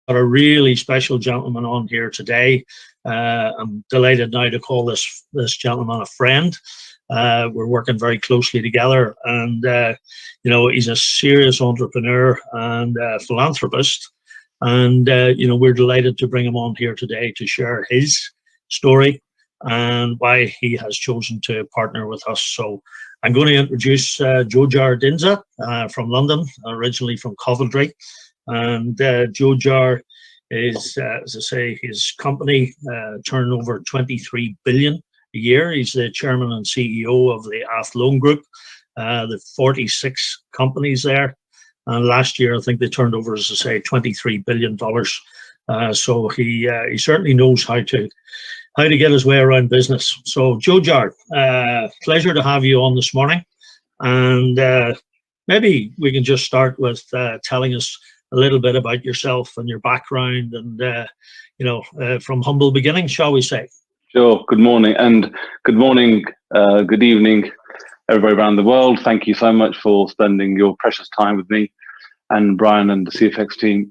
got a really special gentleman on here today. I'm delighted now to call this gentleman a friend. We're working very closely together, and he's a serious entrepreneur and philanthropist. And we're delighted to bring him on here today to share his story and why he has chosen to partner with us. So I'm going to introduce Jojar Dhinsa from London, originally from Coventry. And Jojar is, as I say, his company turn over 23 billion a year. He's the chairman and CEO of the Athlone Group, the 46 companies there. And last year, I think they turned over, as I say, $23 billion. So he certainly knows how to get his way around business. So Jojar, pleasure to have you on this morning. And maybe we can just start with telling us a little bit about yourself and your background and, from humble beginnings, shall we say. Sure. Good morning, good evening, everybody around the world. Thank you so much for spending your precious time with me and Brian and the CFX team.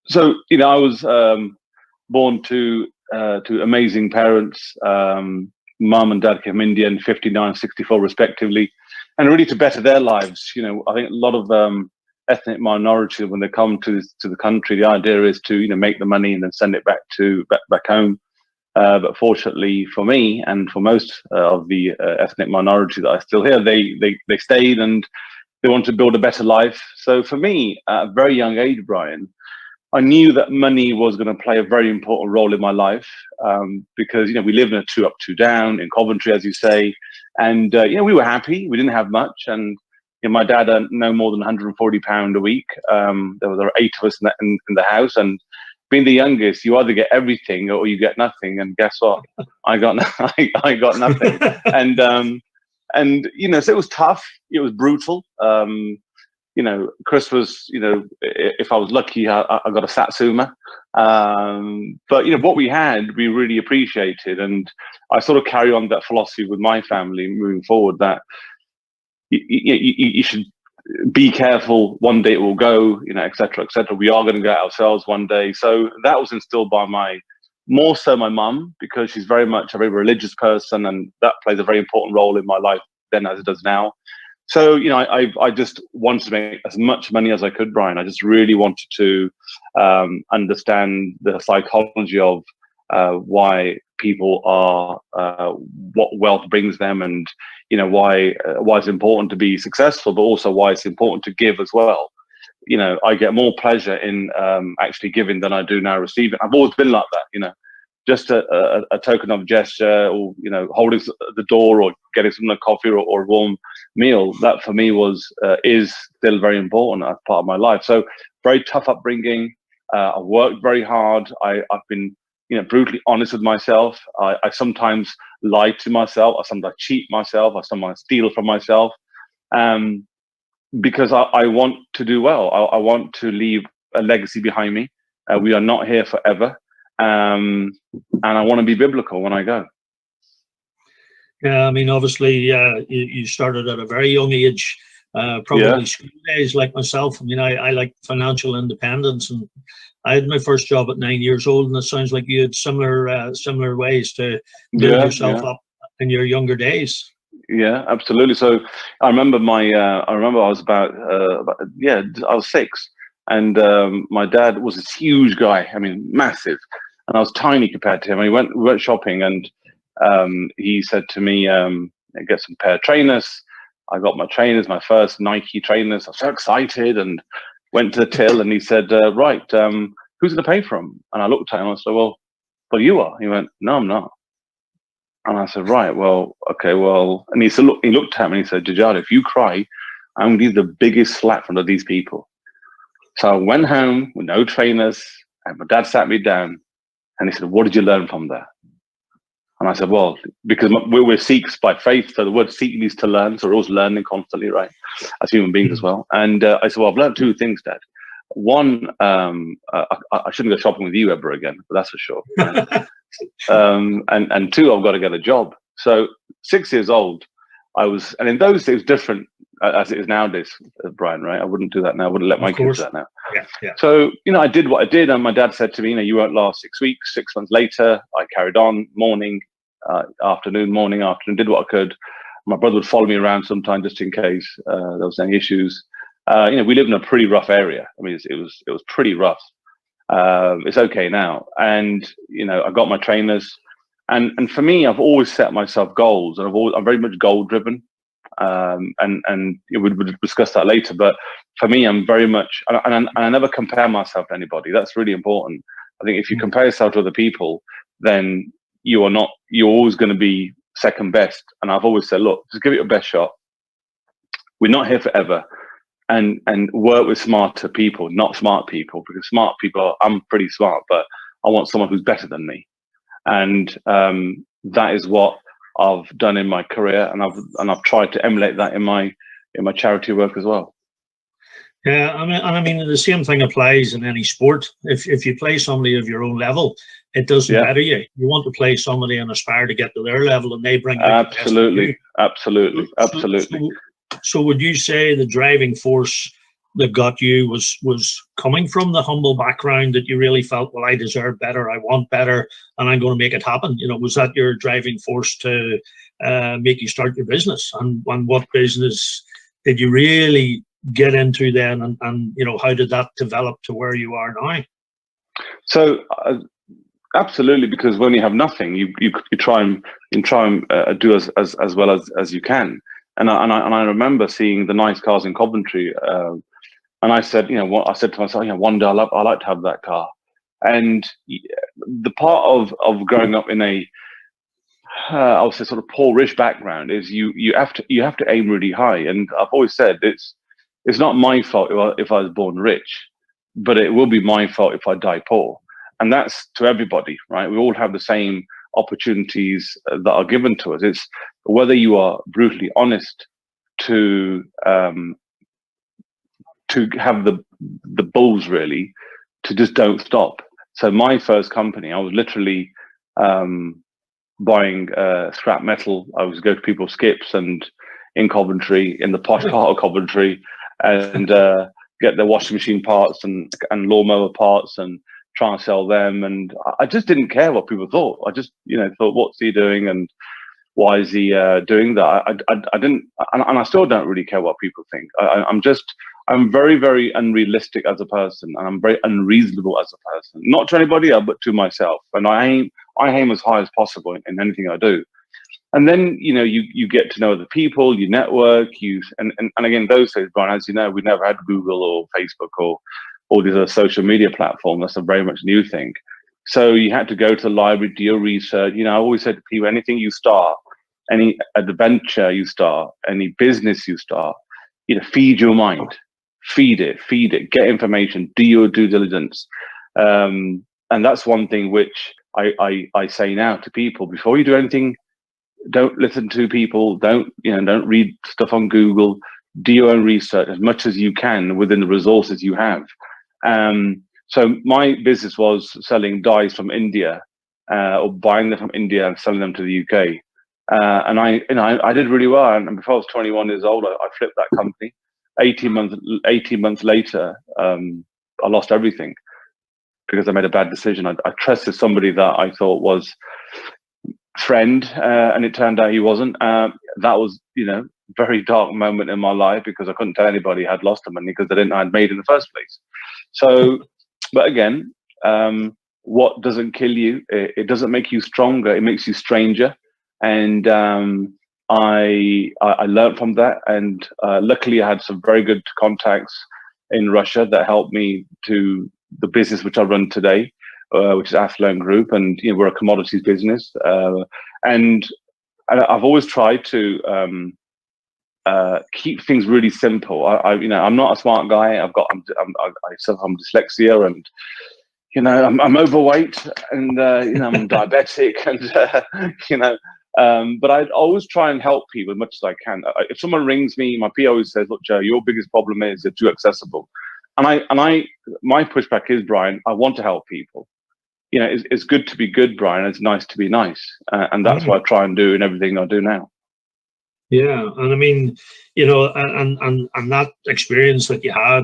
So, I was born to amazing parents. Mum and dad came from India in 59, 64 respectively, and really to better their lives. I think a lot of ethnic minorities, when they come to the country, the idea is to make the money and then send it back home. But fortunately for me and for most of the ethnic minorities that I still hear, they stayed and they want to build a better life. So for me, at a very young age, Brian, I knew that money was going to play a very important role in my life, because we lived in a 2 up, 2 down in Coventry, as you say, and we were happy. We didn't have much, and my dad earned no more than £140 a week. There were 8 of us in the house, and being the youngest, you either get everything or you get nothing. And guess what? I got nothing. And so it was tough. It was brutal. Christmas, if I was lucky, I got a Satsuma. But what we had, we really appreciated. And I sort of carry on that philosophy with my family moving forward, that you should be careful. One day it will go, et cetera, et cetera. We are going to go out ourselves one day. So that was instilled by more so my mum, because she's very much a very religious person, and that plays a very important role in my life then as it does now. So, I just wanted to make as much money as I could, Brian. I just really wanted to understand the psychology of why people are, what wealth brings them, and why it's important to be successful, but also why it's important to give as well. I get more pleasure in actually giving than I do now receiving. I've always been like that. Just a token of gesture, or holding the door, or getting someone a coffee or a warm meal. That for me is still very important as part of my life. So very tough upbringing. I worked very hard. I've been brutally honest with myself. I sometimes lie to myself. I sometimes cheat myself. I sometimes steal from myself, because I want to do well. I want to leave a legacy behind me. We are not here forever, and I want to be biblical when I go. Yeah, I mean, obviously, you started at a very young age, probably school days like myself. I mean, I like financial independence, and I had my first job at 9 years old, and it sounds like you had similar ways to build yourself up in your younger days. Yeah, absolutely. So I remember I was I was 6, and my dad was this huge guy. I mean, massive, and I was tiny compared to him. And we went shopping, and he said to me, "Get some pair of trainers." I got my trainers, my first Nike trainers. I was so excited, and went to the till, and he said, "Right, who's going to pay for them?" And I looked at him, and I said, "Well, you are." He went, "No, I'm not." And I said, "Right, well, okay, well." And he said, he looked at me and he said, "Jojar, if you cry, I'm going to give you the biggest slap from these people." So I went home with no trainers, and my dad sat me down, and he said, "What did you learn from there?" And I said, "Well, because we're Sikhs by faith, so the word Sikh means to learn, so we're always learning constantly, right, as human beings as well." And I said, "Well, I've learned 2 things, Dad. One, I shouldn't go shopping with you ever again, but that's for sure. And 2, I've got to get a job." So 6 years old, I was, and in those days, different as it is nowadays, Brian, right? I wouldn't do that now. I wouldn't let my kids do that now. Yeah. So, I did what I did, and my dad said to me, you won't last 6 weeks. 6 months later, I carried on, morning, afternoon, did what I could. My brother would follow me around sometimes just in case there was any issues. We live in a pretty rough area. I mean, it was pretty rough. It's okay now, and I got my trainers, and for me, I've always set myself goals, and I'm very much goal driven. And we'll discuss that later. But for me, I'm very much, and I never compare myself to anybody. That's really important. I think if you compare yourself to other people, then you're always going to be second best. And I've always said, look, just give it your best shot. We're not here forever, and work with smarter people, not smart people, because smart people, I'm pretty smart, but I want someone who's better than me. And that is what I've done in my career, and I've tried to emulate that in my charity work as well. Yeah, I mean, the same thing applies in any sport. If you play somebody of your own level, it doesn't better you. You want to play somebody and aspire to get to their level, and they bring absolutely. So would you say the driving force that got you was coming from the humble background, that you really felt, well, I deserve better, I want better, and I'm going to make it happen? Was that your driving force to make you start your business? And what business did you really get into then? And how did that develop to where you are now? So absolutely, because when you have nothing, you try and do as well as you can. And I remember seeing the nice cars in Coventry. And I said, I said to myself, one day I like to have that car. And the part of growing up in a, I would say, sort of poor-ish background is you have to aim really high. And I've always said it's not my fault if I was born rich, but it will be my fault if I die poor. And that's to everybody, right? We all have the same opportunities that are given to us. It's whether you are brutally honest to have the balls really to just don't stop. So my first company, I was literally buying scrap metal. I was going to people's skips and in Coventry, in the posh part of Coventry, and get their washing machine parts and lawnmower parts and try and sell them. And I just didn't care what people thought. I just thought, what's he doing and why is he doing that? I didn't, and I still don't really care what people think. I'm very, very unrealistic as a person, and I'm very unreasonable as a person. Not to anybody else, but to myself. And I aim as high as possible in anything I do. And then you get to know the people, you network, and again, those days, Brian, as you know, we never had Google or Facebook or all these other social media platforms. That's a very much new thing. So you had to go to the library, do your research. I always said to people, anything you start, any adventure you start, any business you start, feed your mind. Feed it, get information, do your due diligence. And that's one thing which I say now to people: before you do anything, don't listen to people, don't read stuff on Google, do your own research as much as you can within the resources you have. So my business was selling dies from India, or buying them from India and selling them to the UK. And I did really well. And before I was 21 years old, I flipped that company. 18 months later, I lost everything because I made a bad decision. I trusted somebody that I thought was friend, and it turned out he wasn't. That was, very dark moment in my life, because I couldn't tell anybody I had lost the money because they didn't know I'd made in the first place. So, but again, what doesn't kill you, it doesn't make you stronger. It makes you stranger. And I learned from that, and luckily I had some very good contacts in Russia that helped me to the business which I run today, which is Athlone Group, and we're a commodities business. And I've always tried to keep things really simple. I'm not a smart guy. I suffer from dyslexia, and I'm overweight, and I'm diabetic, and but I'd always try and help people as much as I can. If someone rings me, my PA always says, "Look, Joe, your biggest problem is you're too accessible." And my pushback is, Brian, I want to help people. It's good to be good, Brian. It's nice to be nice, and that's what I try and do in everything I do now. Yeah, and I mean, and that experience that you had,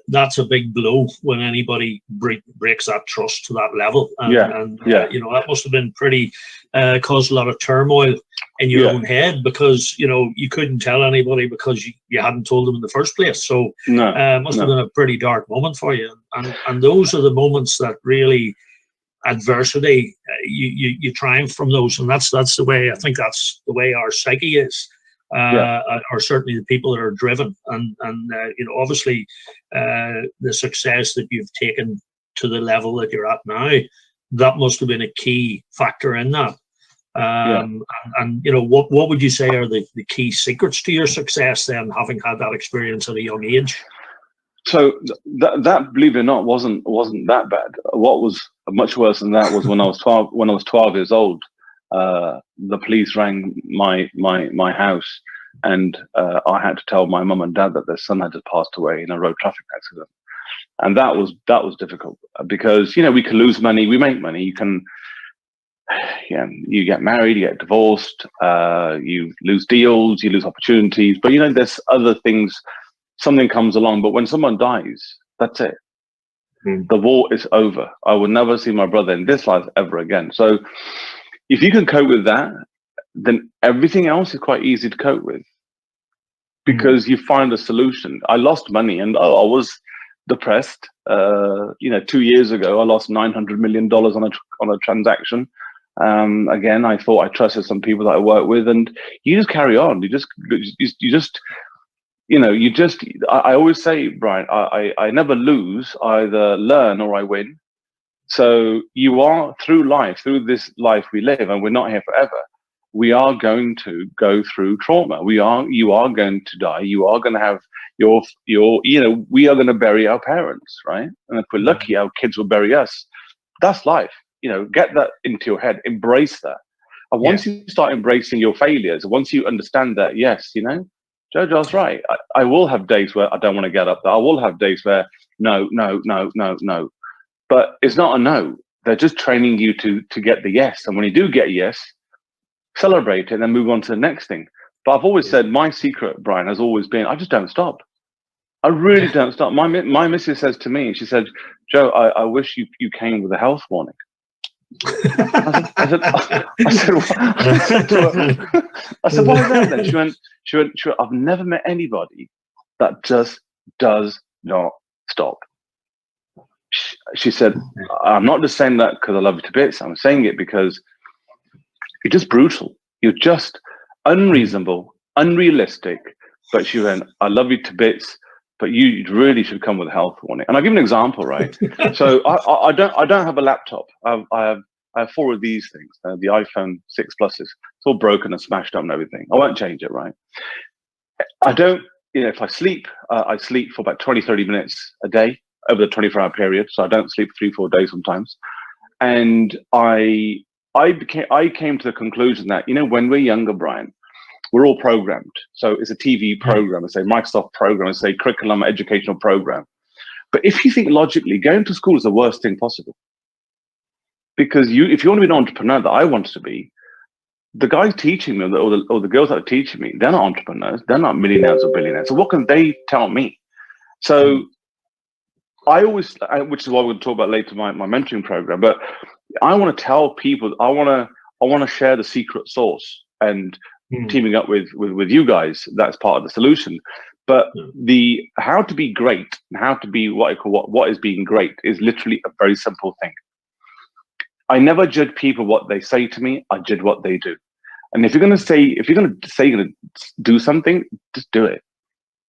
that's a big blow when anybody breaks that trust to that level. And, you know, that must have been pretty, caused a lot of turmoil in your own head, because, you know, you couldn't tell anybody because you hadn't told them in the first place. So must have been a pretty dark moment for you. And those are the moments that really, adversity, you triumph from those. And that's the way, I think that's the way our psyche is. Or certainly the people that are driven, and you know, obviously the success that you've taken to the level that you're at now, that must have been a key factor in that. And you know, what would you say are the key secrets to your success then, having had that experience at a young age? So that believe it or not wasn't that bad. What was much worse than that was when I was 12. When I was 12 years old, the police rang my house, and I had to tell my mum and dad that their son had just passed away in a road traffic accident. And that was difficult, because, you know, we can lose money, we make money, you can, you get married, you get divorced, you lose deals, you lose opportunities, but, you know, there's other things. Something comes along, but when someone dies, that's it. The war is over. I will never see my brother in this life ever again. So if you can cope with that, then everything else is quite easy to cope with, because you find a solution. I lost money, and I was depressed. You know, 2 years ago, I lost $900 million on a transaction. Again, I thought I trusted some people that I work with, and you just carry on. I always say, Brian, I never lose, I either learn or I win. So you are, through this life we live, and we're not here forever, we are going to go through trauma. You are going to die. You are going to have your, you know, we are going to bury our parents, right? And if we're lucky, our kids will bury us. That's life. You know, get that into your head, embrace that. And once you start embracing your failures, once you understand that, yes, you know, Jojar's right. I will have days where I don't want to get up there. I will have days where no. But it's not a no. They're just training you to get the yes. And when you do get a yes, celebrate it and then move on to the next thing. But I've always said my secret, Brian, has always been, I just don't stop. I really don't stop. My missus says to me, she said, Joe, I wish you came with a health warning. I said, why is that then? She went, I've never met anybody that just does not stop. She said, I'm not just saying that because I love you to bits. I'm saying it because you're just brutal. You're just unreasonable, unrealistic. But she went, I love you to bits, but you really should come with a health warning. And I'll give you an example, right? So I don't have a laptop. I have 4 of these things, the iPhone 6 Pluses. It's all broken and smashed up and everything. I won't change it, right? I don't, you know, if I sleep for about 20, 30 minutes a day over the 24-hour period. So I don't sleep 3-4 days sometimes. And I came to the conclusion that, you know, when we're younger, Brian, we're all programmed. So it's a TV program, it's a Microsoft program, it's a curriculum educational program. But if you think logically, going to school is the worst thing possible. Because if you want to be an entrepreneur that I wanted to be, the guys teaching me or the girls that are teaching me, they're not entrepreneurs, they're not millionaires or billionaires. So what can they tell me? So I always, which is what we're going to talk about later, my mentoring program, but I want to tell people, I want to share the secret sauce, and teaming up with you guys, that's part of the solution. But the how to be great, and how to be what I call what is being great, is literally a very simple thing. I never judge people what they say to me. I judge what they do. And if you're going to say you're going to do something, just do it.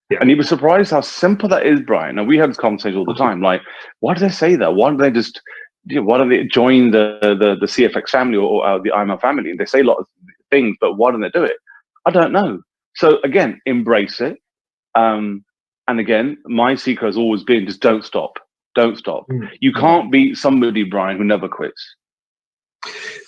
Yeah. And you'd be surprised how simple that is, Brian. And we have this conversation all the time. Like, why do they say that? Why do they just, why do they join the CFX family or the IML family? And they say a lot of things, but why don't they do it? I don't know. So again, embrace it. And again, my secret has always been just don't stop. Don't stop. You can't be somebody, Brian, who never quits.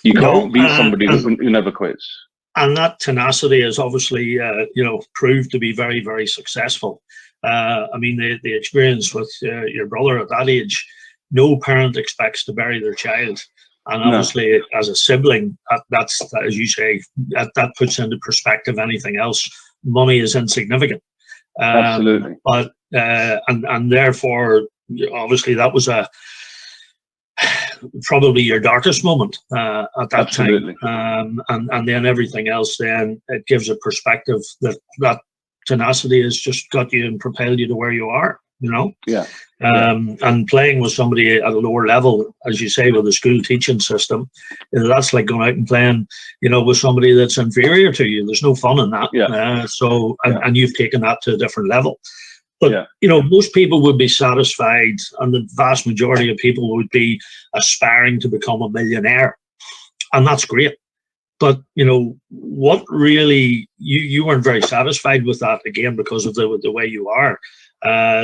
You can't be somebody who never quits. And that tenacity is obviously, you know, proved to be very, very successful. I mean, the experience with your brother at that age, no parent expects to bury their child. And obviously, as a sibling, that's as you say, that puts into perspective anything else. Money is insignificant. Absolutely. But and therefore, obviously, that was probably your darkest moment at that Absolutely. time, and then everything else. Then it gives a perspective that tenacity has just got you and propelled you to where you are. Yeah. And playing with somebody at a lower level, as you say, with the school teaching system, that's like going out and playing, with somebody that's inferior to you. There's no fun in that. Yeah. And you've taken that to a different level. But, most people would be satisfied, and the vast majority of people would be aspiring to become a millionaire. And that's great. But, what really, you weren't very satisfied with that, again, because of the way you are.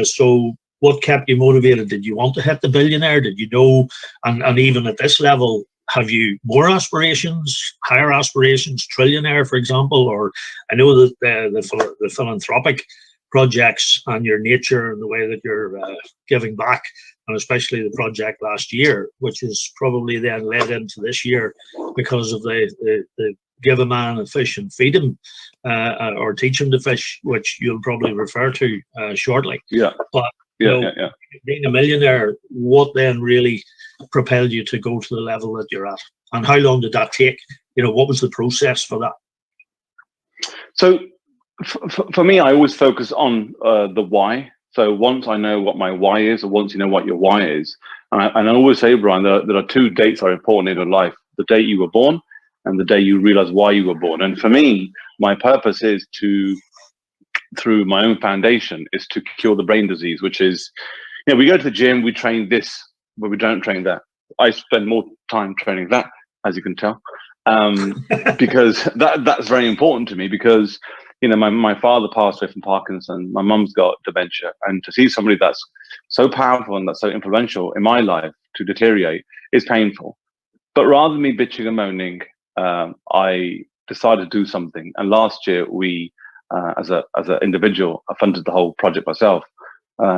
So what kept you motivated? Did you want to hit the billionaire? Did you know, and even at this level, have you more aspirations, higher aspirations, trillionaire, for example? Or I know that the philanthropic projects and your nature and the way that you're giving back, and especially the project last year, which is probably then led into this year because of the give a man a fish and feed him, or teach him to fish, which you'll probably refer to shortly. Yeah. But being a millionaire, what then really propelled you to go to the level that you're at, and how long did that take? What was the process for that? So for me, I always focus on the why. So once I know what my why is, or once you know what your why is, and I always say, Brian, there are two dates that are important in your life: the date you were born and the day you realize why you were born. And for me, my purpose is to, through my own foundation, is to cure the brain disease, which is, we go to the gym, we train this, but we don't train that. I spend more time training that, as you can tell, because that's very important to me, because, my father passed away from Parkinson, my mum's got dementia, and to see somebody that's so powerful and that's so influential in my life to deteriorate is painful. But rather than me bitching and moaning, I decided to do something. And last year, we, as an individual, I funded the whole project myself.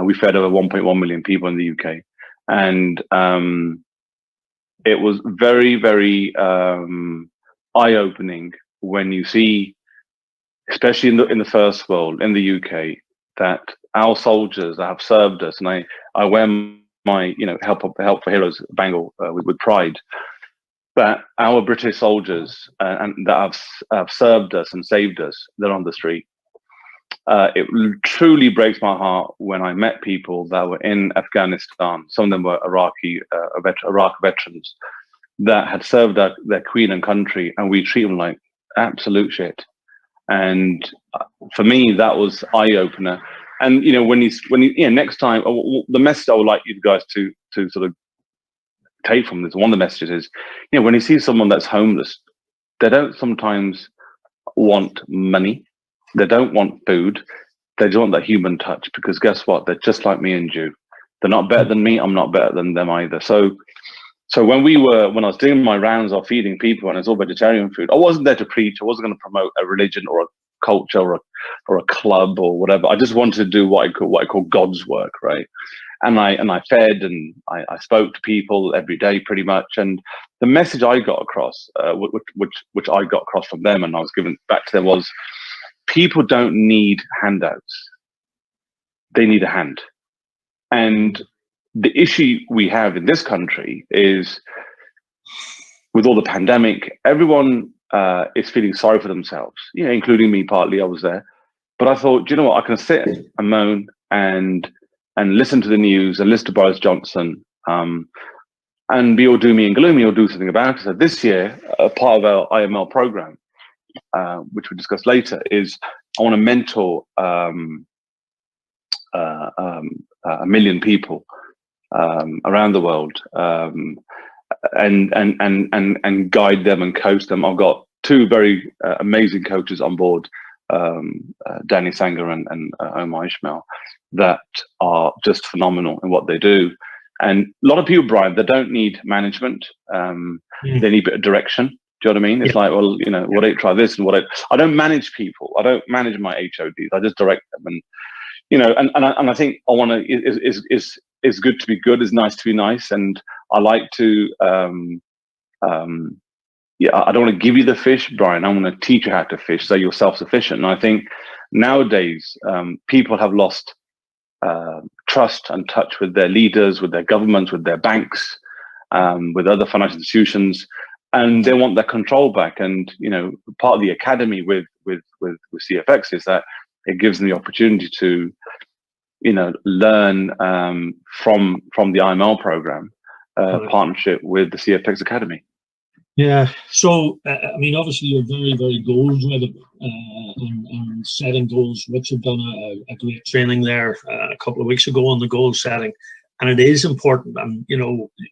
We fed over 1.1 million people in the UK, and it was very, very eye-opening when you see, especially in the first world, in the UK, that our soldiers that have served us, and I wear my help for heroes bangle with pride, that our British soldiers and that have served us and saved us, they're on the street. It truly breaks my heart when I met people that were in Afghanistan. Some of them were Iraq veterans that had served their queen and country, and we treat them like absolute shit. And for me, that was eye opener. And when you next time, the message I would like you guys to sort of take from this, one of the messages is, when you see someone that's homeless, they don't sometimes want money, they don't want food, they just want that human touch, because guess what, they're just like me and you. They're not better than me, I'm not better than them either. So when I was doing my rounds of feeding people, and it's all vegetarian food, I wasn't there to preach, I wasn't going to promote a religion or a culture or a club or whatever. I just wanted to do what I call God's work, right? And I fed and I spoke to people every day pretty much. And the message I got across, which I got across from them and I was giving back to them, was people don't need handouts. They need a hand. And the issue we have in this country is, with all the pandemic, everyone is feeling sorry for themselves, including me partly, I was there. But I thought, you know what, I can sit and moan and listen to the news and listen to Boris Johnson and be all doomy and gloomy, or do something about it. So this year, part of our IML program, which we discuss later, is I want to mentor a million people around the world, and guide them and coach them. I've got two very amazing coaches on board, Danny Sanger and Omar Ishmael, that are just phenomenal in what they do. And a lot of people, Brian, they don't need management. They need a bit of direction. Do you know what I mean? It's like, well, try this and I don't manage people. I don't manage my HODs. I just direct them. And and I think I want to is good to be good. It's nice to be nice. And I like to I don't want to give you the fish, Brian. I want to teach you how to fish so you're self-sufficient. And I think nowadays people have lost trust and touch with their leaders, with their governments, with their banks, with other financial institutions, and they want their control back. And part of the academy with CFX is that it gives them the opportunity to learn from the IML program partnership with the CFX Academy. Yeah. So, I mean, obviously you're very, very goal driven and setting goals. Richard done a great training there a couple of weeks ago on the goal setting. And it is important. And,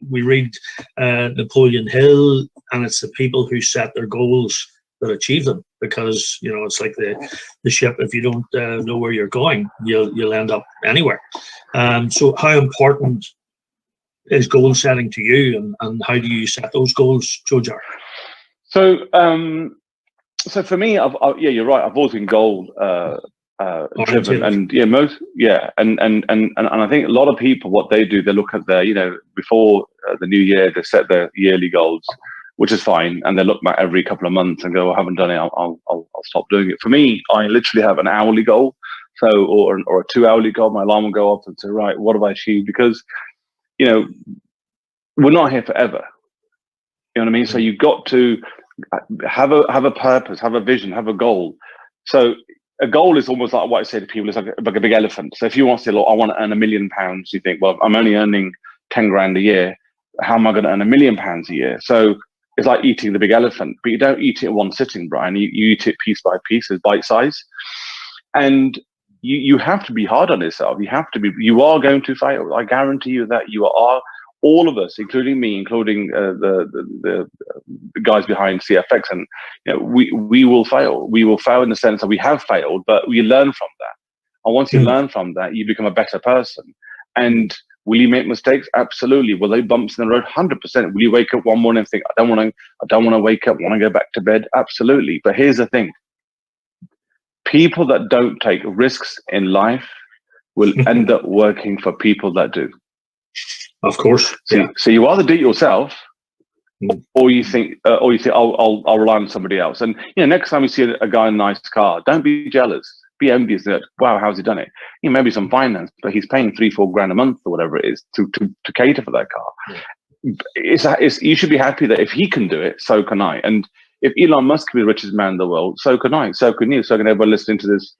we read Napoleon Hill, and it's the people who set their goals that achieve them, because, it's like the ship. If you don't know where you're going, you'll end up anywhere. So how important is goal setting to you, and how do you set those goals, Jojar? So, so for me, yeah, you're right. I've always been goal driven, and and I think a lot of people, what they do, they look at their, before the new year, they set their yearly goals, which is fine, and they look back every couple of months and go, I haven't done it, I'll stop doing it. For me, I literally have an hourly goal, or a 2 hourly goal. My alarm will go off and say, right, what have I achieved? Because we're not here forever. You know what I mean? So you've got to have a purpose, have a vision, have a goal. So a goal is almost like what I say to people, it's like a big elephant. So if you want to say, look, I want to earn £1 million, you think, well, I'm only earning 10 grand a year. How am I going to earn £1 million a year? So it's like eating the big elephant, but you don't eat it in one sitting, Brian. You eat it piece by piece, as bite size. And you have to be hard on yourself. You are going to fail. I guarantee you that you are. All of us, including me, including the guys behind CFX, and we will fail. We will fail in the sense that we have failed, but we learn from that. And once you learn from that, you become a better person. And will you make mistakes? Absolutely. Will there be bumps in the road? 100%. Will you wake up one morning and think, I don't want to wake up, I want to go back to bed? Absolutely. But here's the thing: people that don't take risks in life will end up working for people that do. Of course. So you either do it yourself, or you think, I'll rely on somebody else. And next time you see a guy in a nice car, don't be jealous, be envious that, wow, how's he done it? Maybe some finance, but he's paying 3-4 grand a month or whatever it is to cater for that car. Yeah. You should be happy that if he can do it, so can I. And if Elon Musk can be the richest man in the world, so can I, so can you, so can everyone listening to this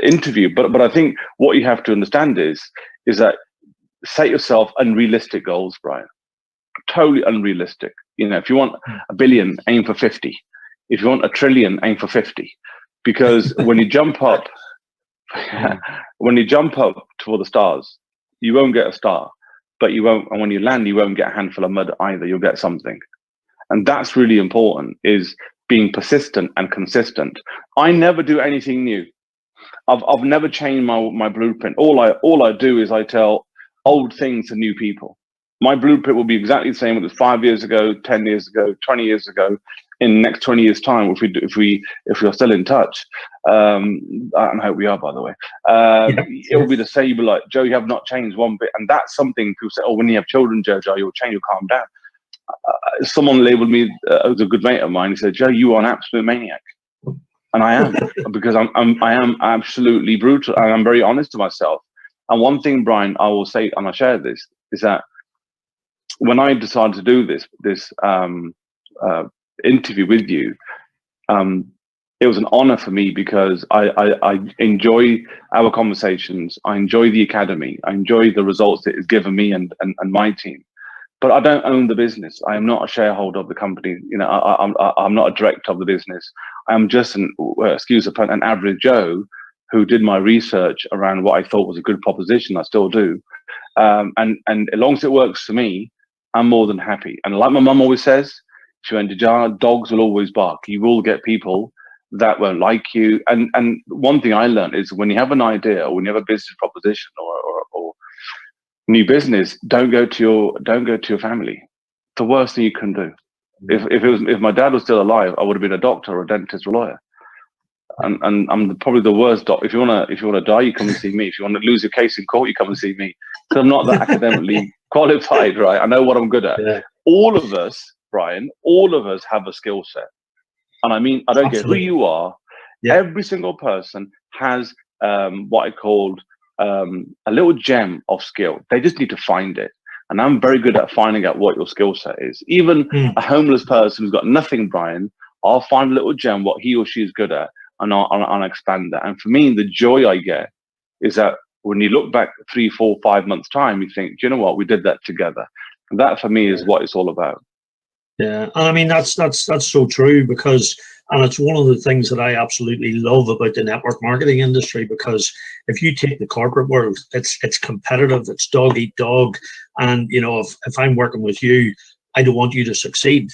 interview. But I think what you have to understand is that set yourself unrealistic goals, Brian. Totally unrealistic. If you want 1 billion, aim for 50. If you want 1 trillion, aim for 50. Because when you jump up, toward the stars, you won't get a star, but you won't. And when you land, you won't get a handful of mud either. You'll get something, and that's really important. Is being persistent and consistent. I never do anything new. I've never changed my blueprint. All I do is I tell old things to new people. My blueprint will be exactly the same as 5 years ago, 10 years ago, 20 years ago. In the next 20 years' time, if we're still in touch, I hope we are, by the way. It will be the same. You'll be like, Joe, you have not changed one bit, and that's something people say. Oh, when you have children, Joe, you'll change. You'll calm down. Someone labelled me as a good mate of mine. He said, Joe, you are an absolute maniac. And I am, because I am absolutely brutal, and I'm very honest to myself. And one thing, Brian, I will say, and I share this, is that when I decided to do this interview with you, it was an honor for me, because I enjoy our conversations. I enjoy the academy. I enjoy the results that it's given me and my team. But I don't own the business. I am not a shareholder of the company. I'm not a director of the business. I am just an average Joe who did my research around what I thought was a good proposition. I still do. And as long as it works for me, I'm more than happy. And like my mum always says, she went, Jojar, dogs will always bark. You will get people that won't like you. And one thing I learned is, when you have an idea, or when you have a business proposition or new business, don't go to your family. The worst thing you can do. If my dad was still alive, I would have been a doctor or a dentist or a lawyer. And I'm probably the worst doctor. If you wanna die, you come and see me. If you want to lose your case in court, you come and see me. Because I'm not that academically qualified, right? I know what I'm good at. Yeah. All of us, Brian, have a skill set. And I mean, I don't care who you are. Yeah. Every single person has what I called a little gem of skill. They just need to find it. And I'm very good at finding out what your skill set is. Even a homeless person who's got nothing, Brian, I'll find a little gem, what he or she is good at, and I'll expand that. And for me, the joy I get is that when you look back 3, 4, 5 months time, you think, do you know what, we did that together. And that for me is what it's all about. Yeah, and I mean that's so true, because, and it's one of the things that I absolutely love about the network marketing industry, because if you take the corporate world, it's competitive, it's dog eat dog, and you know, if I'm working with you, I don't want you to succeed.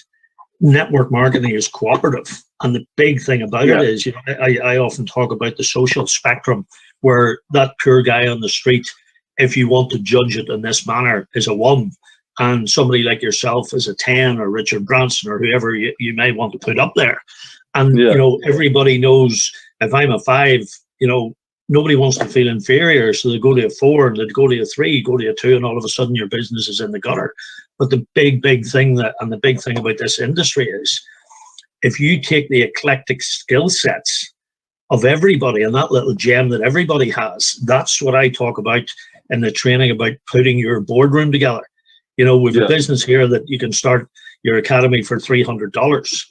Network marketing is cooperative, and the big thing about it is, you know, I often talk about the social spectrum, where that poor guy on the street, if you want to judge it in this manner, is a 1. And somebody like yourself is a 10, or Richard Branson, or whoever you may want to put up there. And, you know, everybody knows if I'm a 5, you know, nobody wants to feel inferior. So they go to a 4, and they go to a 3, go to a 2, and all of a sudden your business is in the gutter. But the big thing the big thing about this industry is, if you take the eclectic skill sets of everybody and that little gem that everybody has, that's what I talk about in the training, about putting your boardroom together. You know, we've a business here that you can start your academy for $300.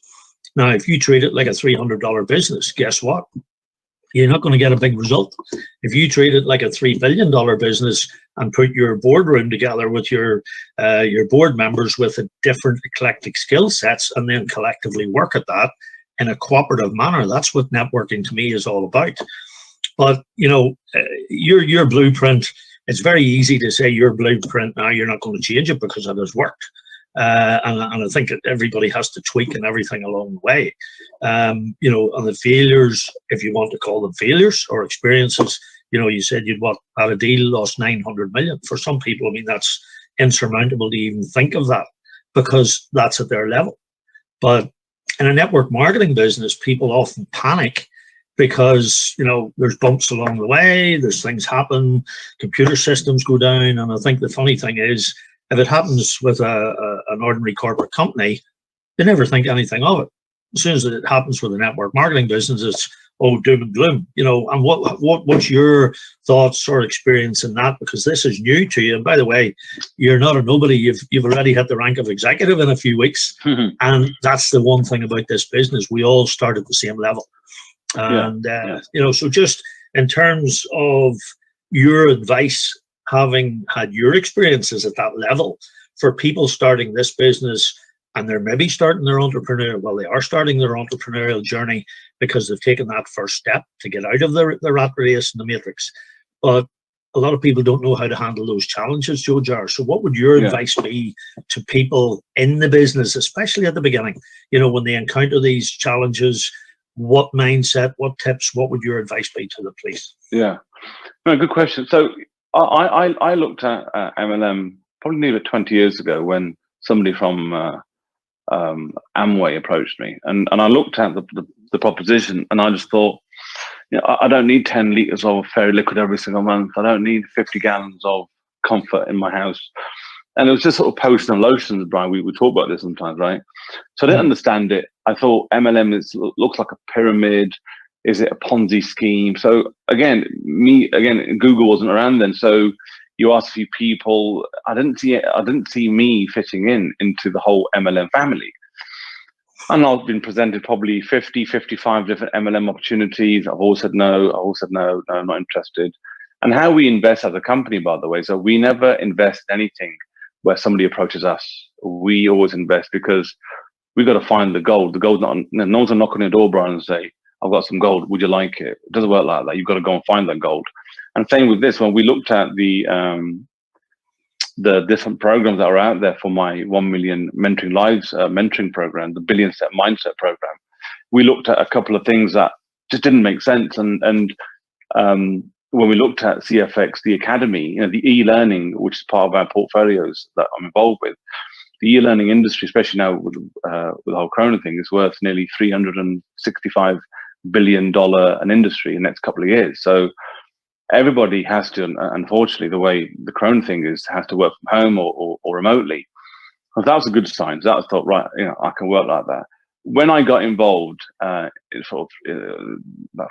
Now, if you treat it like a $300 business, guess what? You're not going to get a big result. If you treat it like a $3 billion business and put your boardroom together with your board members with a different eclectic skill sets, and then collectively work at that in a cooperative manner, that's what networking to me is all about. But, you know, your blueprint, it's very easy to say your blueprint now, you're not going to change it because it has worked. And I think that everybody has to tweak and everything along the way. You know, and the failures, if you want to call them failures or experiences, you know, you said you'd had a deal, lost 900 million. For some people, I mean, that's insurmountable to even think of that, because that's at their level. But in a network marketing business, people often panic because, you know, there's bumps along the way, there's things happen, computer systems go down. And I think the funny thing is, if it happens with an ordinary corporate company, they never think anything of it. As soon as it happens with a network marketing business, it's, oh, doom and gloom, you know. And what's your thoughts or experience in that? Because this is new to you. And by the way, you're not a nobody. You've already hit the rank of executive in a few weeks. And that's the one thing about this business. We all start at the same level. And, you know, so just in terms of your advice, having had your experiences at that level, for people starting this business, and they're maybe starting their they are starting their entrepreneurial journey because they've taken that first step to get out of the rat race and the matrix. But a lot of people don't know how to handle those challenges, Jojar. So what would your advice be to people in the business, especially at the beginning, you know, when they encounter these challenges? What mindset, what tips, what would your advice be to the police? Yeah, no, good question. So I looked at MLM probably nearly 20 years ago, when somebody from Amway approached me, and I looked at the proposition, and I just thought, you know, I don't need 10 liters of fairy liquid every single month. I don't need 50 gallons of comfort in my house. And it was just sort of potions and lotions, Brian. We would talk about this sometimes, right? So I didn't understand it. I thought MLM looks like a pyramid. Is it a Ponzi scheme? So again, Google wasn't around then. So you ask a few people. I didn't see me fitting into the whole MLM family. And I've been presented probably 50, 55 different MLM opportunities. I've always said no. No, I'm not interested. And how we invest as a company, by the way, so we never invest in anything where somebody approaches us. We always invest because we've got to find the gold. The gold's not, no one's gonna knock on your door, Brian, and say, I've got some gold, would you like it? It doesn't work like that. You've got to go and find that gold. And same with this, when we looked at the different programs that are out there for my 1 Million Mentoring Lives mentoring program, the Billion Step Mindset program, we looked at a couple of things that just didn't make sense. And when we looked at CFX, the academy, you know, the e-learning, which is part of our portfolios that I'm involved with, the e-learning industry, especially now with the whole Corona thing, is worth nearly $365 billion an industry in the next couple of years. So everybody has to, unfortunately, the way the Corona thing is, has to work from home or remotely. And that was a good sign. So I thought, right, you know, I can work like that. When I got involved, about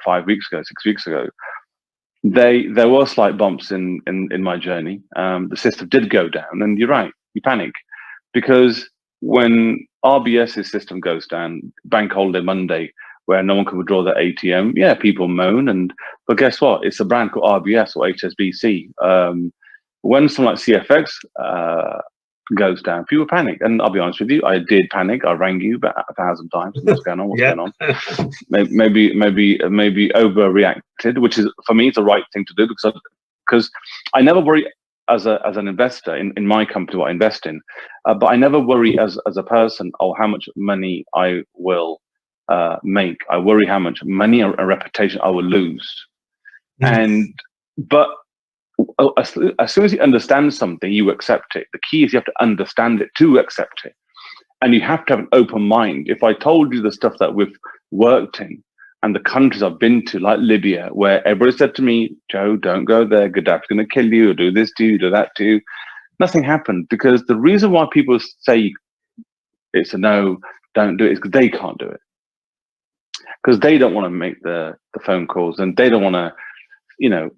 5 weeks ago, 6 weeks ago, there were slight bumps in my journey. The system did go down, and you're right, you panic, because when RBS's system goes down, bank holiday Monday, where no one can withdraw their ATM, yeah, people moan, but guess what? It's a brand called RBS or HSBC. When something like CFX goes down, people panic, and I'll be honest with you, I did panic. I rang you about 1,000 times. What's going on? What's going on? Maybe overreacted, which is, for me, it's the right thing to do, because I never worry as an investor in my company what I invest in, but I never worry as a person, how much money I will make. I worry how much money and reputation I will lose. But as soon as you understand something, you accept it. The key is you have to understand it to accept it, and you have to have an open mind. If I told you the stuff that we've worked in and the countries I've been to, like Libya, where everybody said to me, Joe, don't go there, Gaddafi's going to kill you, or do this to you, do that to you, nothing happened. Because the reason why people say it's a no, don't do it, is because they can't do it, because they don't want to make the phone calls, and they don't want to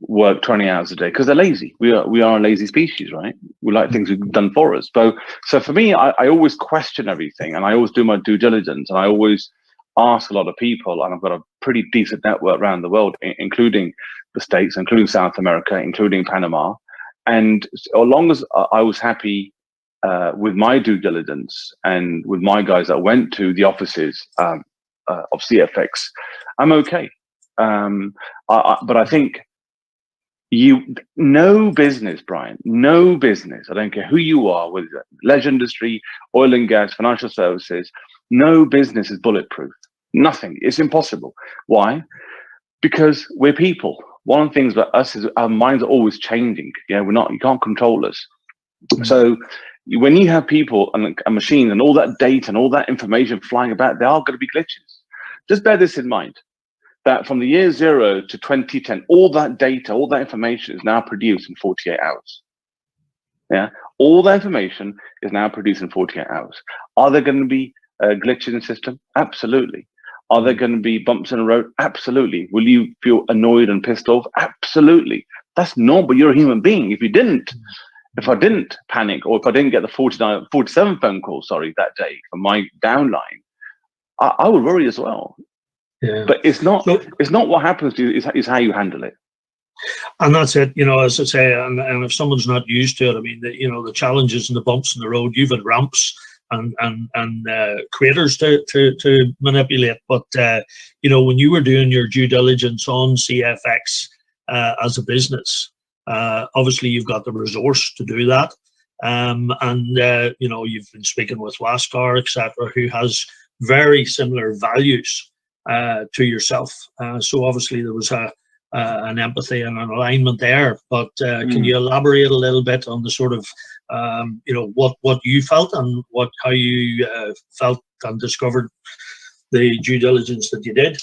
work 20 hours a day, because they're lazy. We are a lazy species, right? We like things done for us. So for me, I always question everything, and I always do my due diligence, and I always ask a lot of people, and I've got a pretty decent network around the world, including the States, including South America, including Panama. And as long as I was happy with my due diligence and with my guys that went to the offices of CFX, I'm okay. But I think no business, Brian, no business, I don't care who you are, with leisure industry, oil and gas, financial services, no business is bulletproof. Nothing. It's impossible. Why? Because we're people. One of the things about us is our minds are always changing. Yeah, you can't control us. So when you have people and a machine and all that data and all that information flying about, there are going to be glitches. Just bear this in mind, that from the year 0 to 2010, all that data, all that information is now produced in 48 hours. Yeah, all that information is now produced in 48 hours. Are there going to be glitches in the system? Absolutely. Are there going to be bumps in the road? Absolutely. Will you feel annoyed and pissed off? Absolutely. That's normal. You're a human being. If I didn't panic, or if I didn't get the 47 phone calls, that day from my downline, I would worry as well. Yeah. But it's not what happens to you, it's how you handle it. And that's it, as I say, and if someone's not used to it, I mean, the challenges and the bumps in the road, you've had ramps and craters to manipulate. But, when you were doing your due diligence on CFX as a business, obviously you've got the resource to do that. You've been speaking with Waskar, etc., who has very similar values to yourself. So obviously there was an empathy and an alignment there. But can you elaborate a little bit on the sort of, what you felt and how you felt and discovered the due diligence that you did?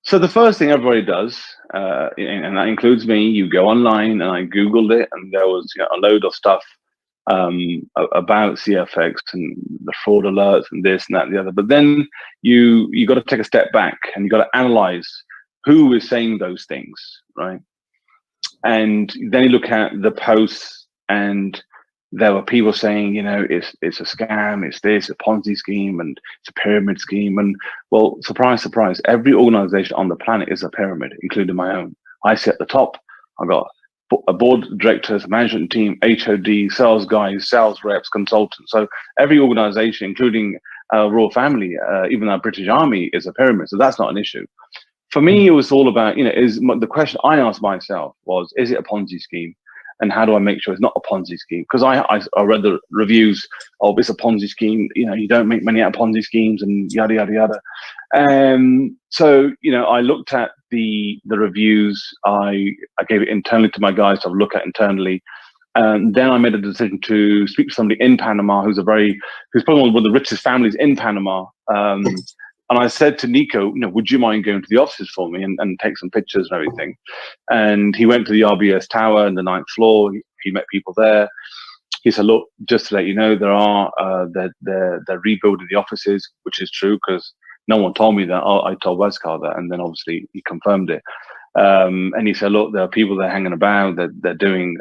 So the first thing everybody does, and that includes me, you go online, and I Googled it, and there was a load of stuff about CFX and the fraud alerts and this and that and the other. But then you got to take a step back, and you got to analyze who is saying those things, right? And then you look at the posts, and there were people saying, it's a scam, it's this, a Ponzi scheme, and it's a pyramid scheme. And well, surprise, surprise, every organization on the planet is a pyramid, including my own. I sit at the top. I've got a board of directors, management team, HOD, sales guys, sales reps, consultants. So every organization, including royal family, even our British Army, is a pyramid. So that's not an issue. For me, it was all about, the question I asked myself was, is it a Ponzi scheme? And how do I make sure it's not a Ponzi scheme? Because I read the reviews of it's a Ponzi scheme. You don't make money out of Ponzi schemes and yada, yada, yada. So, I looked at the reviews. I gave it internally to my guys to have a look at internally. And then I made a decision to speak to somebody in Panama who's probably one of the richest families in Panama. And I said to Nico, would you mind going to the offices for me and take some pictures and everything? And he went to the RBS Tower in the 9th floor. He met people there. He said, look, just to let you know, they're rebuilding the offices, which is true, because no one told me that. I told Waskar that, and then obviously he confirmed it. And he said, look, there are people that are hanging about, they're doing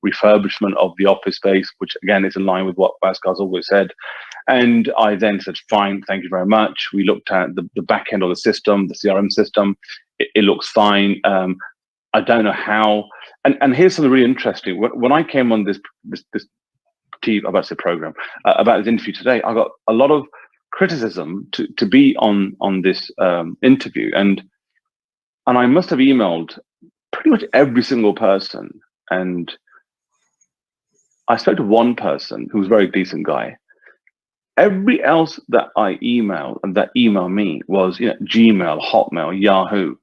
refurbishment of the office space, which again is in line with what Bhaskar's always said. And I then said, fine, thank you very much. We looked at the back end of the system, the CRM system. It looks fine. I don't know how. And here's something really interesting. When I came on this TV, about to say program, about this interview today, I got a lot of criticism to be on this interview. And I must have emailed pretty much every single person. And I spoke to one person who was a very decent guy. Every else that I emailed and that emailed me was, Gmail, Hotmail, Yahoo.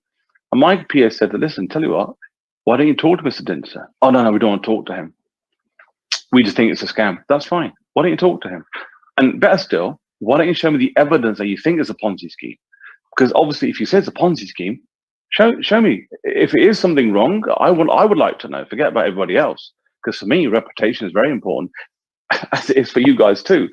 And my PA said, listen, tell you what, why don't you talk to Mr. Dhinsa? Oh, no, we don't want to talk to him. We just think it's a scam. That's fine. Why don't you talk to him? And better still, why don't you show me the evidence that you think is a Ponzi scheme? Because obviously, if you say it's a Ponzi scheme, show me. If it is something wrong, I would like to know. Forget about everybody else. Because for me, reputation is very important, as it is for you guys too.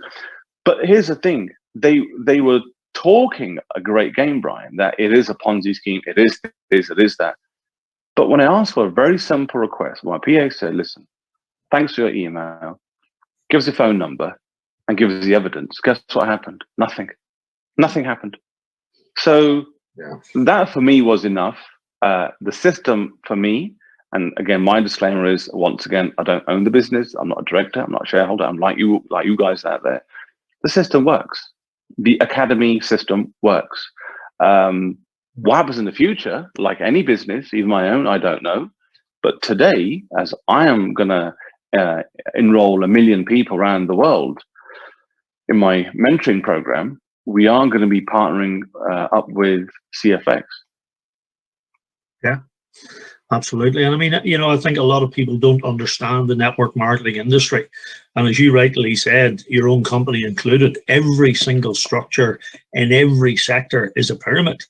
But here's the thing: they were talking a great game, Brian. That it is a Ponzi scheme. It is this. It is that. But when I asked for a very simple request, my PA said, "Listen, thanks for your email. Give us your phone number and give us the evidence." Guess what happened? Nothing. Nothing happened. So that for me was enough. The system for me. And again, my disclaimer is, once again, I don't own the business. I'm not a director. I'm not a shareholder. I'm like you guys out there. The system works. The academy system works. What happens in the future, like any business, even my own, I don't know. But today, as I am going to enroll 1 million people around the world in my mentoring program, we are going to be partnering up with CFX. Yeah. Absolutely. And I mean, I think a lot of people don't understand the network marketing industry. And as you rightly said, your own company included, every single structure in every sector is a pyramid.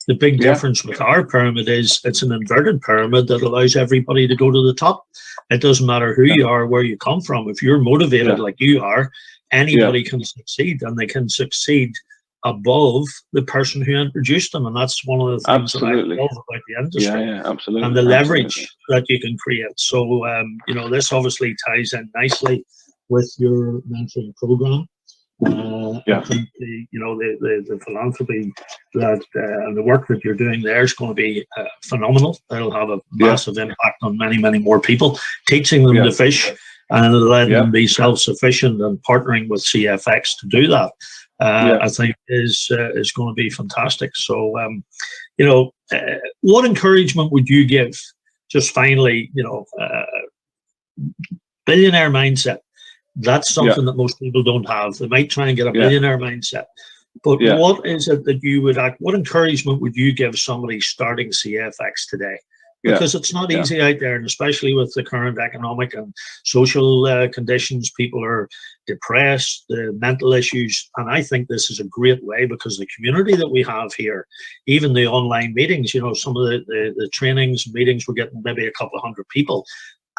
The big difference with our pyramid is it's an inverted pyramid that allows everybody to go to the top. It doesn't matter who you are, where you come from. If you're motivated like you are, anybody can succeed, and they can succeed above the person who introduced them. And that's one of the things that I love about the industry. Absolutely. And the leverage that you can create. So, this obviously ties in nicely with your mentoring program. I think the philanthropy that and the work that you're doing there is going to be phenomenal. It'll have a massive impact on many, many more people, teaching them to fish and letting them be self-sufficient, and partnering with CFX to do that. I think is going to be fantastic. So, what encouragement would you give? Just finally, billionaire mindset. That's something that most people don't have. They might try and get a billionaire mindset, but what is it that you would what encouragement would you give somebody starting CFX today? Because it's not easy out there, and especially with the current economic and social conditions, people are depressed, mental issues, and I think this is a great way, because the community that we have here, even the online meetings, some of the trainings, meetings, we're getting maybe a couple of hundred people,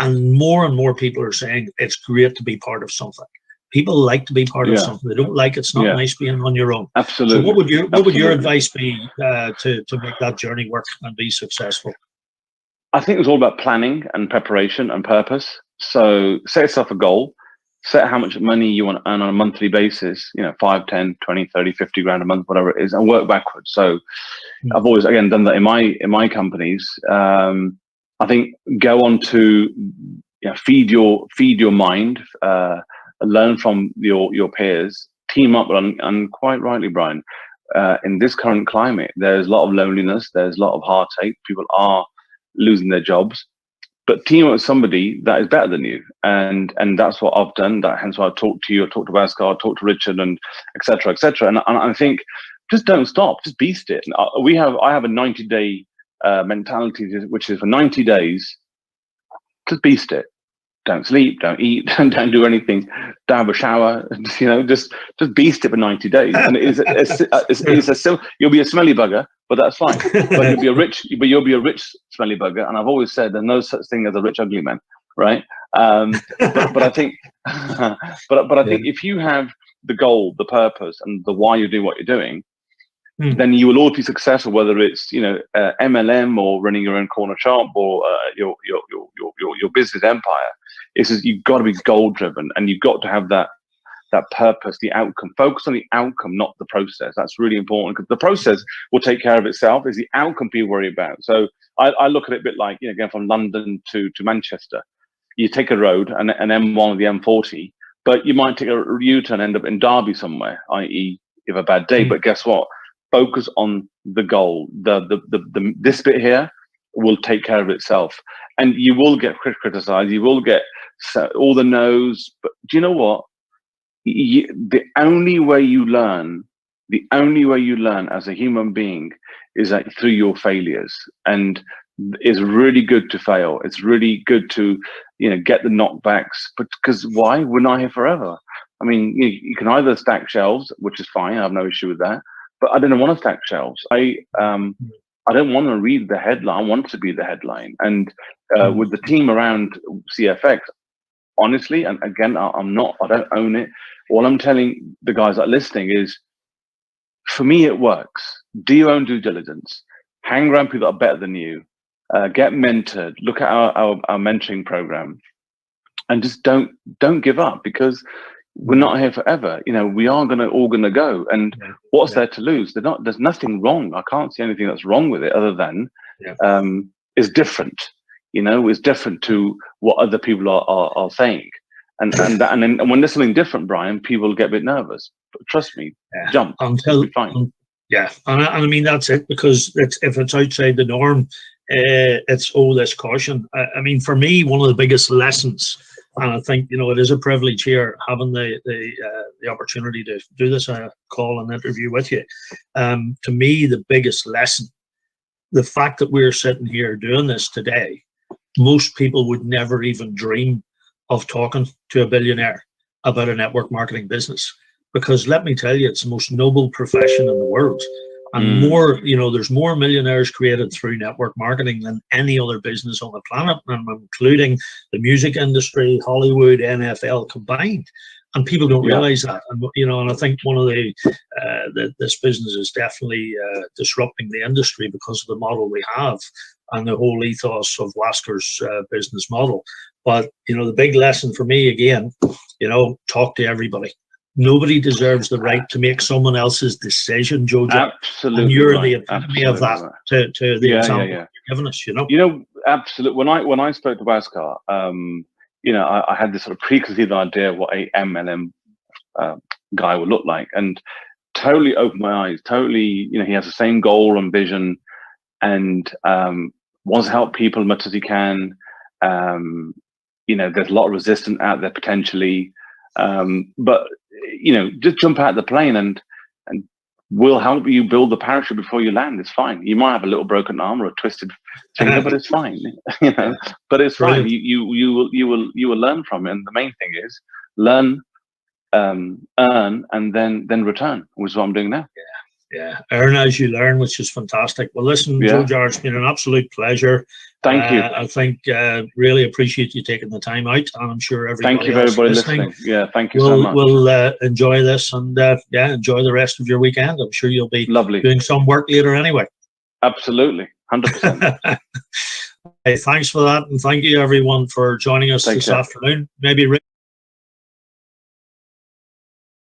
and more people are saying it's great to be part of something. People like to be part of something. They don't like it's not nice being on your own. Absolutely. So what would your advice be to make that journey work and be successful? I think it was all about planning and preparation and purpose. So set yourself a goal, set how much money you want to earn on a monthly basis, 5, 10, 20, 30, 50 grand a month, whatever it is, and work backwards. So I've always, again, done that in my companies. I think go on to feed your mind, learn from your peers, team up, and quite rightly, Brian, in this current climate, there's a lot of loneliness, there's a lot of heartache, people are losing their jobs, but team up with somebody that is better than you, and that's what I've done. Hence why I talked to you, I talked to Bhaskar, I talked to Richard, and etc. And I think just don't stop, just beast it. I have a 90-day mentality, which is for 90 days, just beast it. Don't sleep, don't eat, don't do anything, don't have a shower, just beast it for 90 days. And it's a simple, you'll be a smelly bugger, but that's fine. But you'll be a rich smelly bugger. And I've always said there's no such thing as a rich ugly man, right? But I think but I think if you have the goal, the purpose, and the why you're doing what you're doing, then you will always be successful, whether it's MLM or running your own corner shop or your business empire. It's just, you've got to be goal driven, and you've got to have that purpose, the outcome. Focus on the outcome, not the process. That's really important, because the process will take care of itself. It's the outcome people worry about. So I look at it a bit like, going from London to Manchester. You take a road, an M1 or the M40, but you might take a U-turn, end up in Derby somewhere, i.e. you have a bad day. But guess what? Focus on the goal. This bit here will take care of itself, and you will get criticized. You will get all the no's. But do you know what? The only way you learn as a human being is that through your failures. And it's really good to fail. It's really good to get the knockbacks. But because why? We're not here forever. I mean, you can either stack shelves, which is fine. I have no issue with that. But I didn't want to stack shelves. I didn't want to read the headline. I wanted to be the headline. And with the team around CFX, honestly, and again, I don't own it. All I'm telling the guys that are listening is, for me, it works. Do your own due diligence. Hang around people that are better than you. Get mentored. Look at our mentoring program, and just don't give up, because we're not here forever. We are all gonna go. And what's there to lose? There's nothing wrong. I can't see anything that's wrong with it, other than it's different. It's different to what other people are saying. And then when there's something different, Brian, people get a bit nervous. But trust me, jump. It'll be fine. And I mean, that's it, because if it's outside the norm, it's this caution. I mean, for me, one of the biggest lessons, and I think it is a privilege here, having the opportunity to do this call and interview with you. To me, the biggest lesson, the fact that we're sitting here doing this today, most people would never even dream of talking to a billionaire about a network marketing business, because let me tell you, it's the most noble profession in the world. And there's more millionaires created through network marketing than any other business on the planet, and including the music industry, Hollywood, NFL combined. And people don't realize that. And I think one of this business is definitely disrupting the industry because of the model we have and the whole ethos of Wasker's business model. But the big lesson for me, again, talk to everybody. Nobody deserves the right to make someone else's decision, Jojar. Absolutely. And you're the epitome of that to the example you're giving us, Absolutely. When I spoke to Waskar, I had this sort of preconceived idea of what a MLM guy would look like, and totally opened my eyes. Totally, he has the same goal and vision, and wants to help people as much as he can. There's a lot of resistance out there potentially, but just jump out of the plane, and we'll help you build the parachute before you land. It's fine. You might have a little broken arm or a twisted finger, but it's fine. But it's fine. You will learn from it. And the main thing is learn, earn, and then return, which is what I'm doing now. Earn as you learn, which is fantastic. Well, listen, Jojar, it's been an absolute pleasure. Thank you. I think really appreciate you taking the time out, and I'm sure everybody Thank you for everybody listening. Thank you so much. We'll enjoy this, and enjoy the rest of your weekend. I'm sure you'll be doing some work later anyway. Absolutely, 100%. Hey, thanks for that, and thank you everyone for joining us this afternoon. Maybe